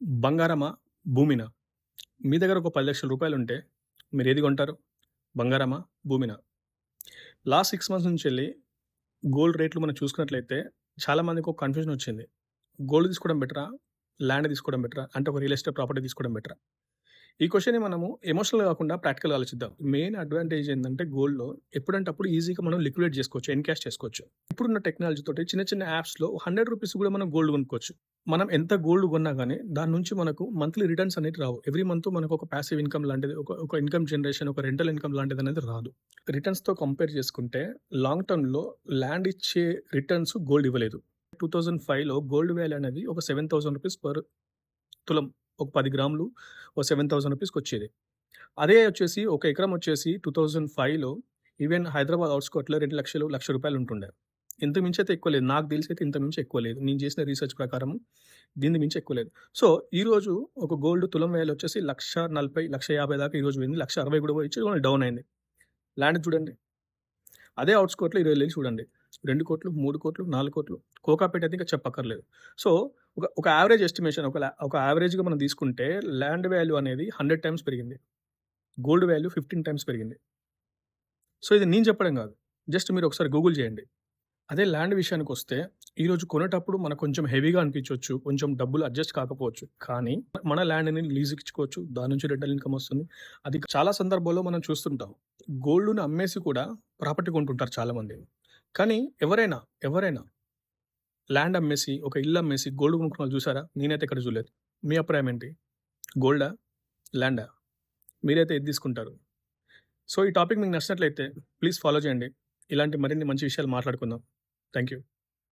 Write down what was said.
బంగారమా? భూమినా? మీ దగ్గర ఒక 10,00,000 ఉంటే మీరేది కొంటారు? బంగారమా? భూమినా? లాస్ట్ 6 మంత్స్ నుంచెళ్ళి గోల్డ్ రేట్లు మనం చూసుకున్నట్లయితే చాలా మందికి ఒక కన్‌ఫ్యూజన్ వచ్చింది. గోల్డ్ తీసుకోవడం బెటరా? ల్యాండ్ తీసుకోవడం బెటరా? అంటే ఒక రియల్ ఎస్టేట్ ప్రాపర్టీ తీసుకోవడం బెటరా? ఈ క్వెషన్‌ని మనము ఎమోషనల్‌గా కాకుండా ప్రాక్టికల్‌గా ఆలోచిద్దాం. మెయిన్ అడ్వాంటేజ్ ఏందంటే గోల్డ్‌లో ఎప్పుడంటే అప్పుడు ఈజీగా మనం లిక్విడేట్ చేసుకోవచ్చు. ఎన్‌క్యాష్ చేసుకోవచ్చు. ఇప్పుడున్న టెక్నాలజీ తోటి చిన్న చిన్న యాప్స్‌లో రూ. 100 కూడా మనం గోల్డ్ కొనుక్కోవచ్చు. మనం ఎంత గోల్డ్ కొన్నా గాని దాని నుంచి మనకు మంత్లీ రిటర్న్స్ అనేటివి రావు. ఎవ్రీ మంత్ మనకు ఒక పాసివ్ ఇన్‌కమ్ లాంటిది ఒక ఇన్‌కమ్ జనరేషన్, ఒక రెంటల్ ఇన్‌కమ్ లాంటిదనేది రాదు. రిటర్న్స్‌తో కంపేర్ చేసుకుంటే లాంగ్ టర్మ్‌లో ల్యాండ్ ఇచ్చే రిటర్న్స్ గోల్డ్ ఇవ్వలేదు. 2005లో గోల్డ్ వాల్యూ అనేది ఒక రూ. 7,000 పర్ తులం. ఒక 10 గ్రాములు ఓ రూ. 7,000కొచ్చేది. అదే వచ్చేసి ఒక ఎకరం వచ్చేసి 2005లో ఈవెన్ హైదరాబాద్ ఔట్‌స్కర్ట్‌లో 2,00,000, రూ. 1,00,000 ఉంటుండే. ఇంతకు మించి అయితే ఎక్కువ లేదు. నాకు తెలిసైతే ఇంతకు మించి ఎక్కువ లేదు. నేను చేసిన రిసర్చ్ ప్రకారం దీనికి మించి ఎక్కువ లేదు. సో, ఈరోజు ఒక గోల్డ్ తులం వాల్యూ వచ్చేసి 1,40,000, 1,50,000 దాకా ఈరోజు పోయింది. 1,60,000 కూడా పోయి డౌన్ అయింది. ల్యాండ్ చూడండి. అదే ఔట్‌స్కర్ట్‌లో ఈరోజు ఎళ్లి చూడండి. 2,00,00,000, 3,00,00,000, 4,00,00,000 కోకాపేట అయితే ఇంకా చెప్పక్కర్లేదు. సో, ఒక యావరేజ్ ఎస్టిమేషన్ ఒక యావరేజ్‌గా మనం తీసుకుంటే ల్యాండ్ వాల్యూ అనేది 100 టైమ్స్ పెరిగింది. గోల్డ్ వాల్యూ 15 టైమ్స్ పెరిగింది. సో, ఇది నేను చెప్పడం గాదు. జస్ట్ మీరు ఒకసారి గూగుల్ చేయండి. అదే ల్యాండ్ విషయానికొస్తే ఈరోజు కొనేటప్పుడు మనకు కొంచెం హెవీగా అనిపించొచ్చు. కొంచెం డబ్బులు అడ్జస్ట్ కాకపోవచ్చు. కానీ మన ల్యాండ్‌ని లీజ్‌కి ఇచ్చుకోవచ్చు. దాని నుంచి రెంటల్ ఇన్‌కమ్ వస్తుంది. అది చాలా సందర్భాల్లో మనం చూస్తుంటాం. గోల్డ్‌ని అమ్మేసి కూడా ప్రాపర్టీ కొంటుంటారు చాలామంది. కానీ ఎవరైనా ల్యాండ్ అమ్మేసి, ఒక ఇల్లు అమ్మేసి గోల్డ్ కొనుక్కున్న వాళ్ళు చూసారా? నేనైతే ఎక్కడ చూడలేదు. మీ అభిప్రాయం ఏంటి? గోల్డా? ల్యాండా? మీరైతే ఏది తీసుకుంటారు? సో, ఈ టాపిక్ మీకు నచ్చినట్లయితే ప్లీజ్ ఫాలో చేయండి. ఇలాంటి మరిన్ని మంచి విషయాలు మాట్లాడుకుందాం. Thank you.